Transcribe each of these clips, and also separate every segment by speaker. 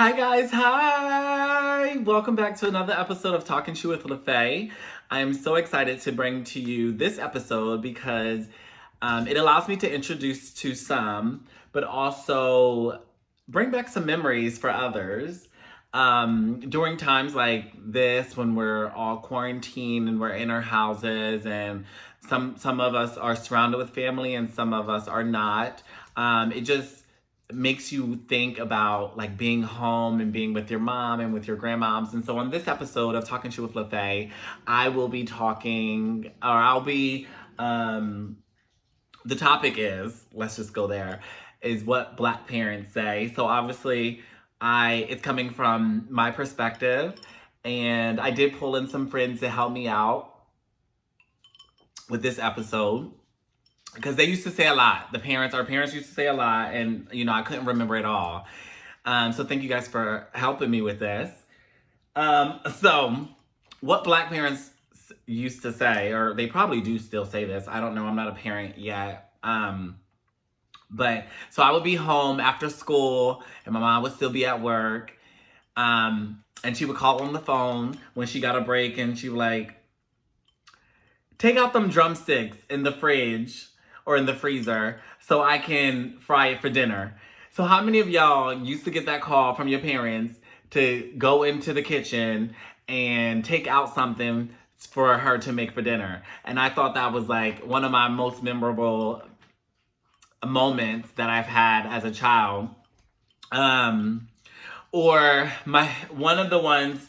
Speaker 1: Hi guys, hi! Welcome back to another episode of Talking Shoe with LeFe. I am so excited to bring to you this episode because it allows me to introduce to some, but also bring back some memories for others. During times like this when we're all quarantined and we're in our houses and some of us are surrounded with family and some of us are not. It just makes you think about like being home and being with your mom and with your grandmoms. And so on this episode of Talking Shoe with LeFe, I will be talking, or I'll be, the topic is, let's just go there, is what Black parents say. So obviously, it's coming from my perspective, and I did pull in some friends to help me out with this episode because they used to say a lot. Our parents used to say a lot, and I couldn't remember it all. So thank you guys for helping me with this. So what Black parents used to say, or they probably do still say this. I don't know. I'm not a parent yet. But so I would be home after school, and my mom would still be at work. And she would call on the phone when she got a break, and she would like, take out them drumsticks in the fridge or in the freezer so I can fry it for dinner. So how many of y'all used to get that call from your parents to go into the kitchen and take out something for her to make for dinner? And I thought that was like one of my most memorable moments that I've had as a child. Or one of the ones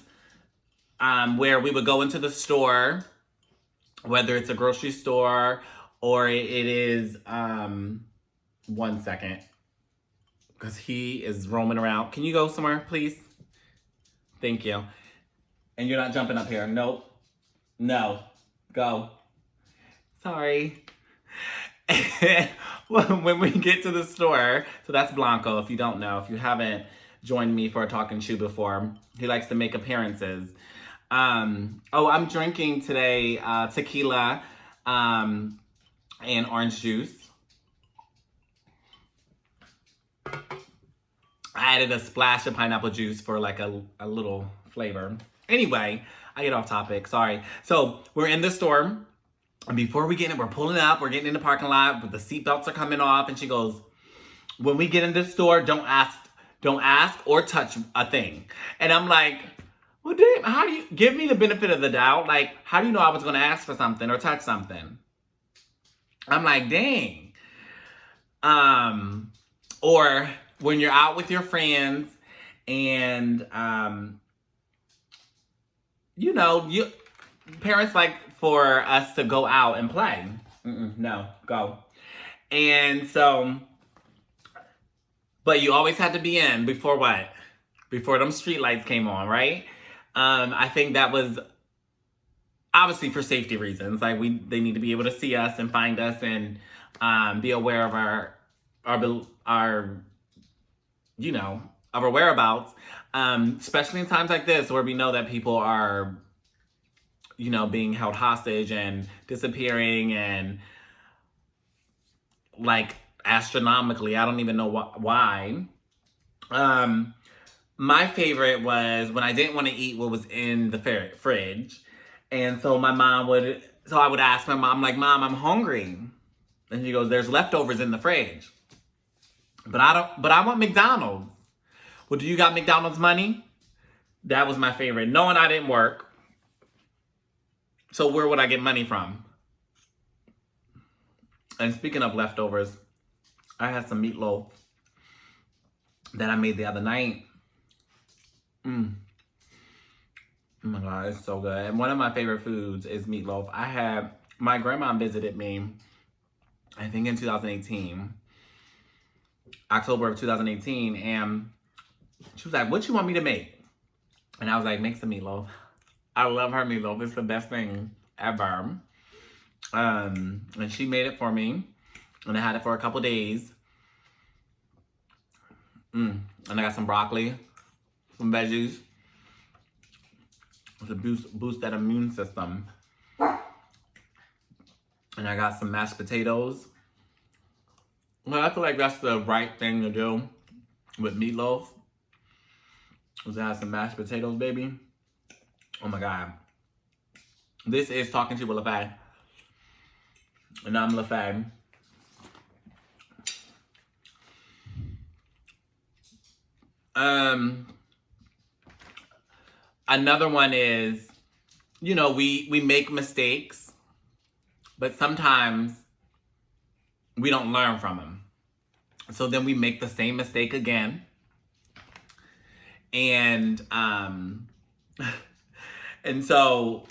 Speaker 1: where we would go into the store, whether it's a grocery store or it is, one second, because he is roaming around. Can you go somewhere, please? Thank you. And you're not jumping up here. Nope. No. Go. Sorry. When we get to the store, so that's Blanco, if you don't know, if you haven't joined me for a Talking Shoe before, he likes to make appearances. I'm drinking today tequila and orange juice. I added a splash of pineapple juice for like a little flavor. Anyway, I get off topic. Sorry. So we're in the store. And before we get in, we're pulling up. We're getting in the parking lot, but the seatbelts are coming off. And she goes, when we get in this store, don't ask or touch a thing. And I'm like, well, damn, how do you give me the benefit of the doubt? Like, how do you know I was going to ask for something or touch something? I'm like, dang. Or when you're out with your friends and, parents like for us to go out and play. No, go. And so, but you always had to be in before what? Before them street lights came on, right? I think that was obviously for safety reasons. Like they need to be able to see us and find us and be aware of our of our whereabouts. Especially in times like this where we know that people are, being held hostage and disappearing and like astronomically. I don't even know why. My favorite was when I didn't want to eat what was in the fridge. And so I would ask my mom, like, Mom, I'm hungry. And she goes, there's leftovers in the fridge. But I want McDonald's. Well, do you got McDonald's money? That was my favorite. Knowing I didn't work. So where would I get money from? And speaking of leftovers, I had some meatloaf that I made the other night. Oh my God, it's so good. And one of my favorite foods is meatloaf. My grandma visited me, I think in 2018, October of 2018, and she was like, what you want me to make? And I was like, make some meatloaf. I love her meatloaf. It's the best thing ever. And she made it for me, and I had it for a couple days. And I got some broccoli, some veggies to boost that immune system. And I got some mashed potatoes. Well, I feel like that's the right thing to do with meatloaf. Let's have some mashed potatoes, baby. Oh my God. This is Talking to you with LeFe. And I'm LeFe. Another one is, you know, we make mistakes, but sometimes we don't learn from them. So then we make the same mistake again. And and so,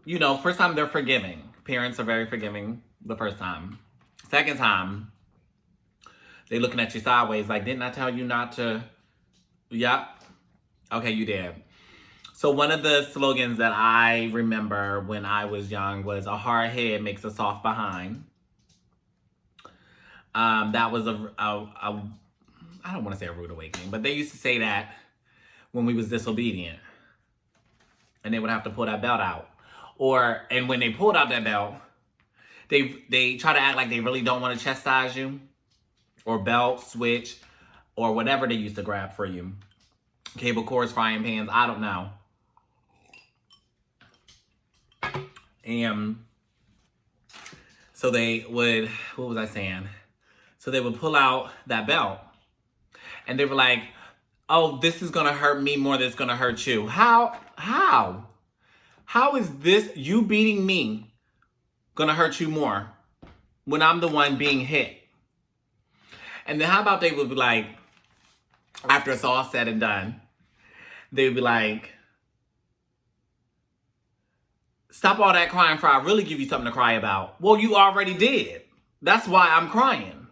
Speaker 1: you know, first time they're forgiving. Parents are very forgiving the first time. Second time, they looking at you sideways like, didn't I tell you not to? Yep. Okay, you did. So one of the slogans that I remember when I was young was a hard head makes a soft behind. That was a I don't want to say a rude awakening, but they used to say that when we was disobedient. And they would have to pull that belt out. And when they pulled out that belt, they try to act like they really don't want to chastise you. Or belt, switch, or whatever they used to grab for you. Cable cords, frying pans, I don't know. And so they would, what was I saying? So they would pull out that belt. And they were like, oh, this is going to hurt me more than it's going to hurt you. How? How is this, you beating me, going to hurt you more when I'm the one being hit? And then how about they would be like, after it's all said and done, they would be like, stop all that crying for I really give you something to cry about. Well, you already did. That's why I'm crying.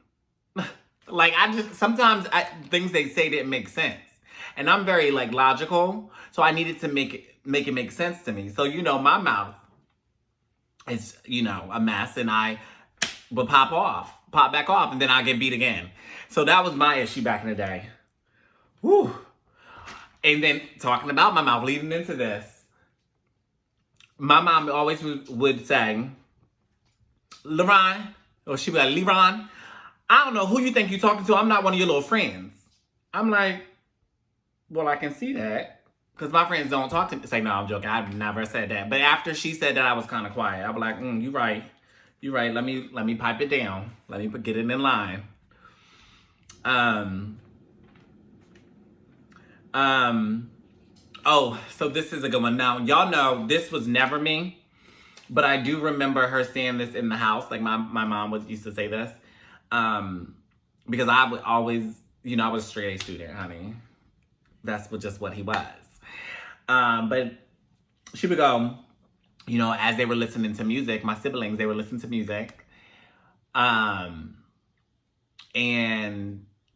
Speaker 1: Like, sometimes things they say didn't make sense. And I'm very, like, logical. So I needed to make it make sense to me. So, you know, my mouth is, you know, a mess. And I would pop back off. And then I get beat again. So that was my issue back in the day. Whew. And then talking about my mouth leading into this. My mom always would say, LeRon, or she'd be like, LeRon, I don't know who you think you're talking to. I'm not one of your little friends. I'm like, well, I can see that. Because my friends don't talk to me. Say, no, I'm joking. I've never said that. But after she said that, I was kind of quiet. I was like, you're right. You're right. Let me pipe it down. Let me get it in line. Oh, so this is a good one. Now, y'all know this was never me. But I do remember her saying this in the house. Like, my mom used to say this. Because I would always, you know, I was a straight A student, honey. That's just what he was. But she would go, you know, as they were listening to music, my siblings, they were listening to music. And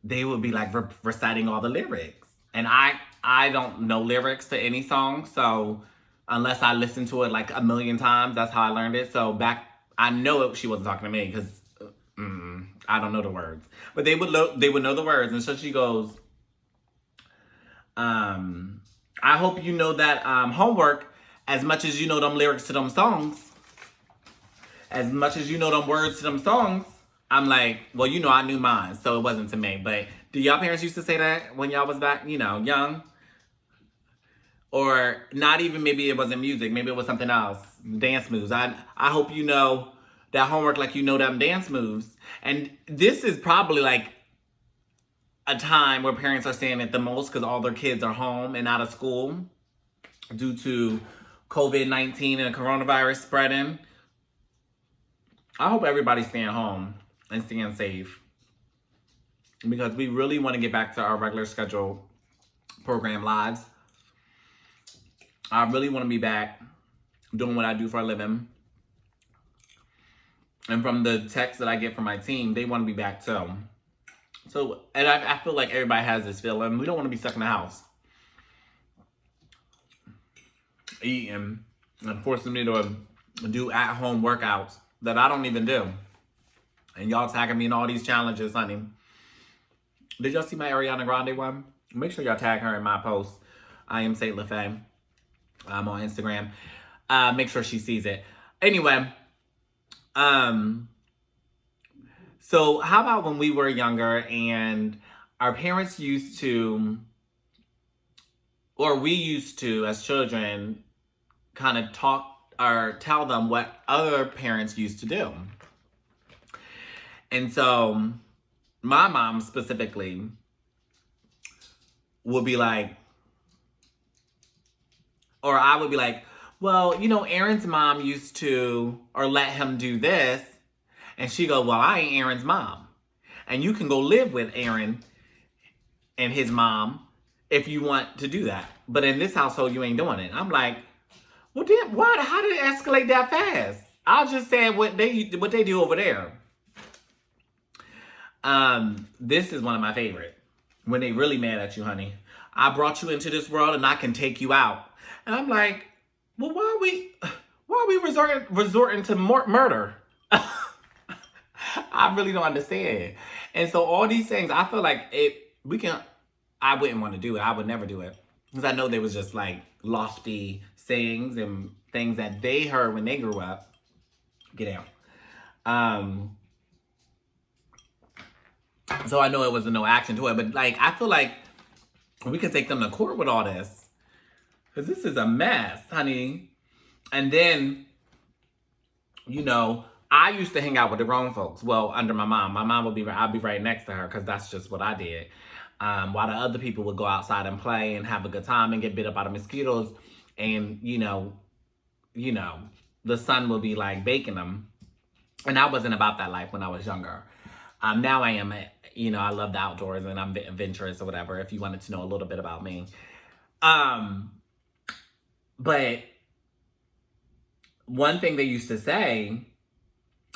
Speaker 1: they would be like reciting all the lyrics. And I don't know lyrics to any song. So unless I listened to it like a million times, that's how I learned it. So I know she wasn't talking to me because I don't know the words. But they would know the words. And so she goes, I hope you know that homework as much as you know them lyrics to them songs. As much as you know them words to them songs. I'm like, well, you know, I knew mine, so it wasn't to me. But do y'all parents used to say that when y'all was back, you know, young? Or not even, maybe it wasn't music. Maybe it was something else. Dance moves. I hope you know that homework like you know them dance moves. And this is probably like a time where parents are saying it the most because all their kids are home and out of school due to COVID-19 and coronavirus spreading. I hope everybody's staying home and staying safe because we really want to get back to our regular schedule program lives. I really want to be back doing what I do for a living. And from the texts that I get from my team, they want to be back too. So, and I feel like everybody has this feeling. We don't want to be stuck in the house eating and forcing me to do at-home workouts that I don't even do. And y'all tagging me in all these challenges, honey. Did y'all see my Ariana Grande one? Make sure y'all tag her in my post. I am Saint LeFe. I'm on Instagram. Make sure she sees it. Anyway, so how about when we were younger and our parents used to or we used to, as children, kind of talk or tell them what other parents used to do. And so my mom specifically would be like, or I would be like, well, Aaron's mom used to, or let him do this. And she go, well, I ain't Aaron's mom. And you can go live with Aaron and his mom if you want to do that. But in this household, you ain't doing it. I'm like, well, then what? How did it escalate that fast? I'll just say what they do over there. This is one of my favorite. When they really mad at you, honey. I brought you into this world and I can take you out. And I'm like, well, why are we resorting to murder? I really don't understand. And so all these things, I feel like I wouldn't want to do it. I would never do it. Because I know there was just like lofty sayings and things that they heard when they grew up. Get out. So I know it was no action to it. But like, I feel like we could take them to court with all this. Because this is a mess, honey. And then, I used to hang out with the grown folks. Well, under my mom. My mom I'd be right next to her because that's just what I did. While the other people would go outside and play and have a good time and get bit up by the mosquitoes. And, the sun would be like baking them. And I wasn't about that life when I was younger. Now I am, I love the outdoors and I'm adventurous or whatever, if you wanted to know a little bit about me. But one thing they used to say,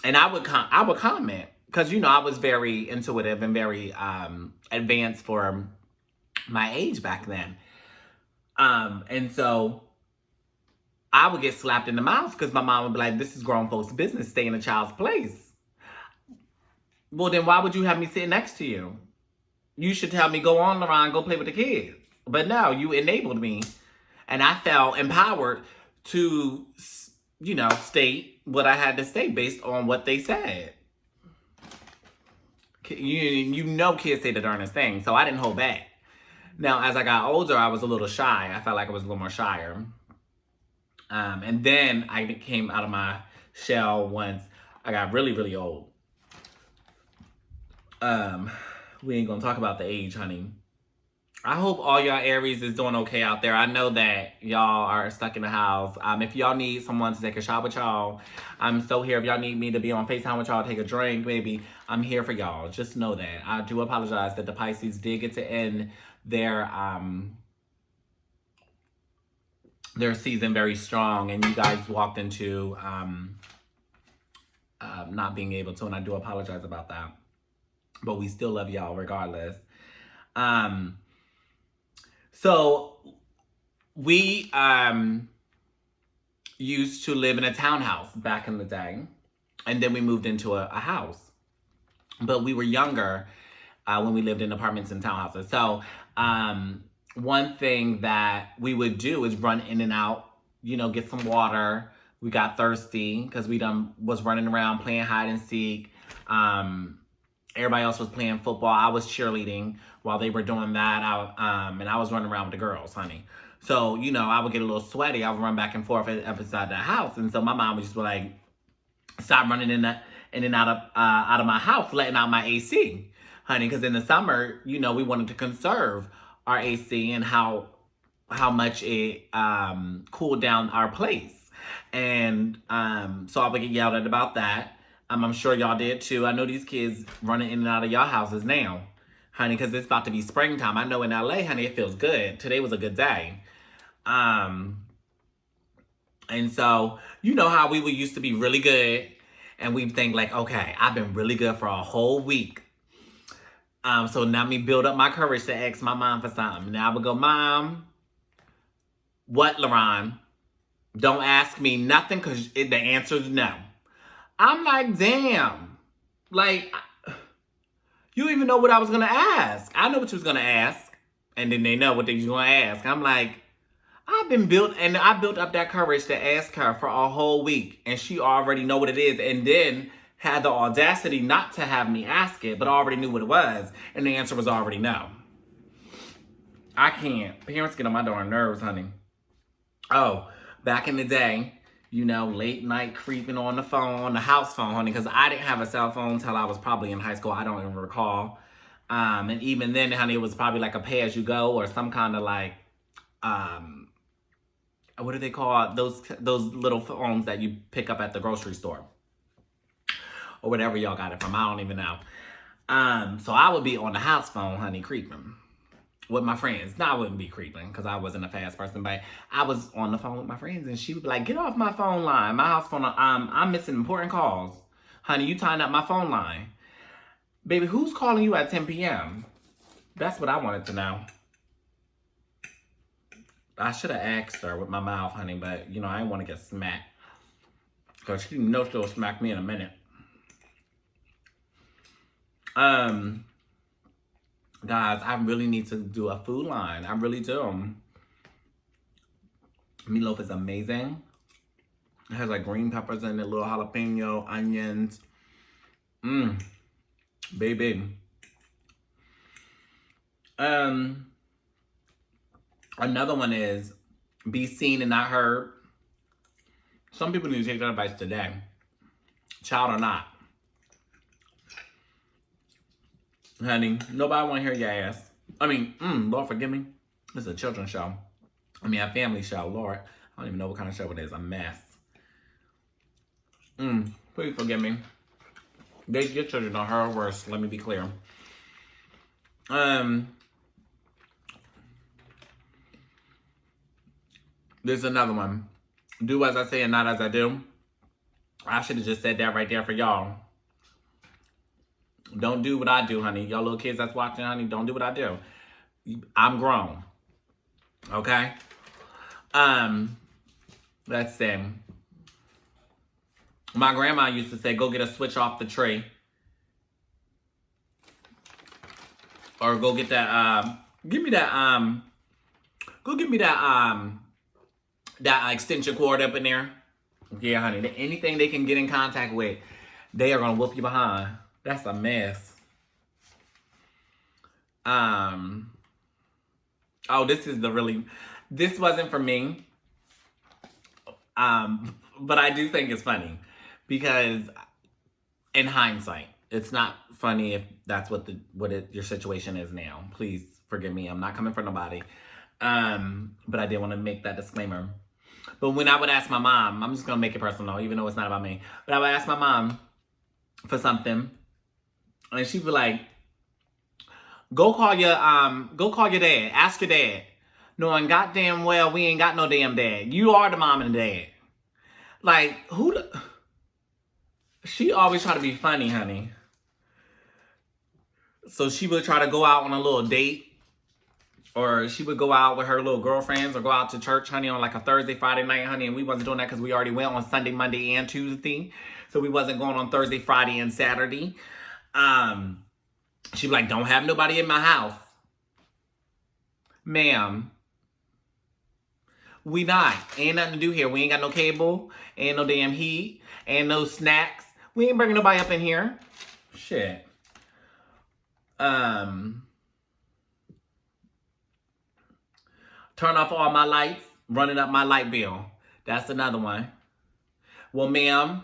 Speaker 1: and I would comment, because, I was very intuitive and very advanced for my age back then. And so I would get slapped in the mouth because my mom would be like, this is grown folks' business, stay in a child's place. Well, then why would you have me sit next to you? You should tell me, go on, LeRon, go play with the kids. But no, you enabled me. And I felt empowered to, state what I had to say based on what they said. Kids say the darnest thing, so I didn't hold back. Now, as I got older, I was a little shy. I felt like I was a little more shyer. And then I came out of my shell once I got really, really old. We ain't gonna talk about the age, honey. I hope all y'all Aries is doing okay out there. I know that y'all are stuck in the house. If y'all need someone to take a shot with y'all, I'm still here. If y'all need me to be on FaceTime with y'all, take a drink, maybe, I'm here for y'all. Just know that. I do apologize that the Pisces did get to end their season very strong, and you guys walked into not being able to, and I do apologize about that. But we still love y'all regardless. So we used to live in a townhouse back in the day. And then we moved into a house. But we were younger when we lived in apartments and townhouses. So one thing that we would do is run in and out, get some water. We got thirsty because we was running around playing hide and seek. Everybody else was playing football. I was cheerleading while they were doing that. And I was running around with the girls, honey. So, I would get a little sweaty. I would run back and forth up inside the house. And so my mom would just be like, stop running in and out of my house, letting out my AC, honey. Because in the summer, we wanted to conserve our AC and how much it cooled down our place. And so I would get yelled at about that. I'm sure y'all did too. I know these kids running in and out of y'all houses now, honey, because it's about to be springtime. I know in LA, honey, it feels good. Today was a good day. And so, how we used to be really good, and we'd think like, okay, I've been really good for a whole week. So now me build up my courage to ask my mom for something. Now I would go, Mom, what, LeRon? Don't ask me nothing because the answer is no. I'm like, damn. Like, you don't even know what I was going to ask. I know what you was going to ask. And then they know what they was going to ask. I'm like, I built up that courage to ask her for a whole week. And she already know what it is. And then had the audacity not to have me ask it, but already knew what it was. And the answer was already no. I can't. Parents get on my darn nerves, honey. Oh, back in the day, you know, late night creeping on the phone, the house phone, honey, because I didn't have a cell phone until I was probably in high school. I don't even recall. And even then, honey, it was probably like a pay as you go or some kind of like, um, what do they call those little phones that you pick up at the grocery store or whatever y'all got it from? I don't even know. So I would be on the house phone, honey, creeping with my friends. Now I wouldn't be creeping because I wasn't a fast person, but I was on the phone with my friends and she would be like, "Get off my phone line, my house phone. I'm missing important calls, honey. You tying up my phone line, baby. Who's calling you at 10 p.m.?" That's what I wanted to know. I should have asked her with my mouth, honey, but you know I didn't want to get smacked because she knows she'll smack me in a minute. Guys, I really need to do a food line. I really do. Meatloaf is amazing. It has like green peppers in it, little jalapeno, onions. Baby. Another one is be seen and not heard. Some people need to take that advice today. Child or not. Honey, nobody want to hear your ass. I mean, Lord forgive me. This is a children's show. I mean, a family show. Lord, I don't even know what kind of show it is. A mess. Please forgive me. Your children are her worst. Let me be clear. There's another one. Do as I say and not as I do. I should have just said that right there for y'all. Don't do what I do, honey. Y'all little kids that's watching, honey, don't do what I do. I'm grown. Okay? Let's see. My grandma used to say, go get a switch off the tree. Or go get that, give me that, go give me that, that extension cord up in there. Yeah, honey. Anything they can get in contact with, they are going to whoop you behind. That's a mess. Oh, this wasn't for me. But I do think it's funny because in hindsight, it's not funny if that's your situation is now. Please forgive me. I'm not coming for nobody. But I did want to make that disclaimer. But when I would ask my mom, I'm just going to make it personal, even though it's not about me. But I would ask my mom for something. And she'd be like, go call your dad. Ask your dad. Knowing goddamn well we ain't got no damn dad. You are the mom and the dad. Like, she always try to be funny, honey. So she would try to go out on a little date. Or she would go out with her little girlfriends or go out to church, honey, on like a Thursday, Friday night, honey. And we wasn't doing that because we already went on Sunday, Monday, and Tuesday. So we wasn't going on Thursday, Friday, and Saturday. She'd be like, don't have nobody in my house. Ma'am. We not. Ain't nothing to do here. We ain't got no cable. Ain't no damn heat. Ain't no snacks. We ain't bringing nobody up in here. Shit. Turn off all my lights, running up my light bill. That's another one. Well, ma'am,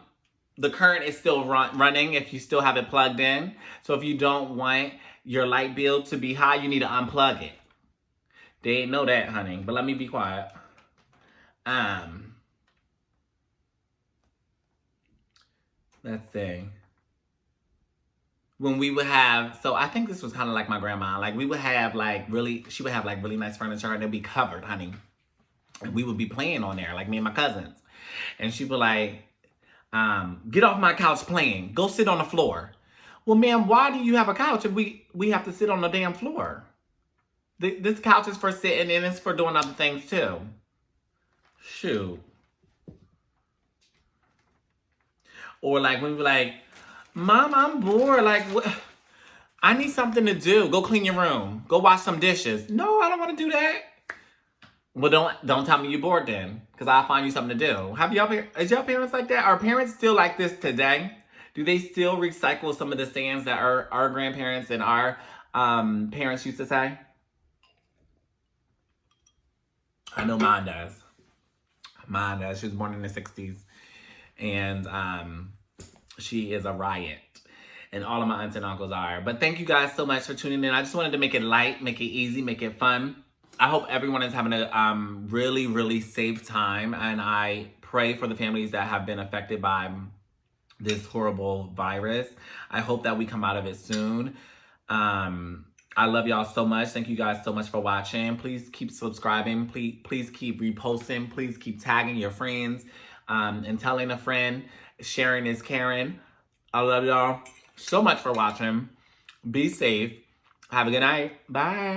Speaker 1: the current is still running if you still have it plugged in. So if you don't want your light bill to be high, you need to unplug it. They ain't know that, honey. But let me be quiet. Let's see. When we would have, so I think this was kind of like my grandma. Like we would have she would have like really nice furniture and it'd be covered, honey. And we would be playing on there, like me and my cousins. And she'd be like, get off my couch playing. Go sit on the floor. Well, ma'am, why do you have a couch if we have to sit on the damn floor? This couch is for sitting and it's for doing other things too. Shoot. Or like when we were like, Mom, I'm bored. Like, what? I need something to do. Go clean your room. Go wash some dishes. No, I don't want to do that. Well, don't tell me you're bored then, because I'll find you something to do. Is your parents like that? Are parents still like this today? Do they still recycle some of the sayings that our grandparents and our parents used to say? I know mine does. Mine does. She was born in the 60s. And she is a riot. And all of my aunts and uncles are. But thank you guys so much for tuning in. I just wanted to make it light, make it easy, make it fun. I hope everyone is having a really, really safe time. And I pray for the families that have been affected by this horrible virus. I hope that we come out of it soon. I love y'all so much. Thank you guys so much for watching. Please keep subscribing. Please keep reposting. Please keep tagging your friends and telling a friend. Sharing is caring. I love y'all so much for watching. Be safe. Have a good night. Bye.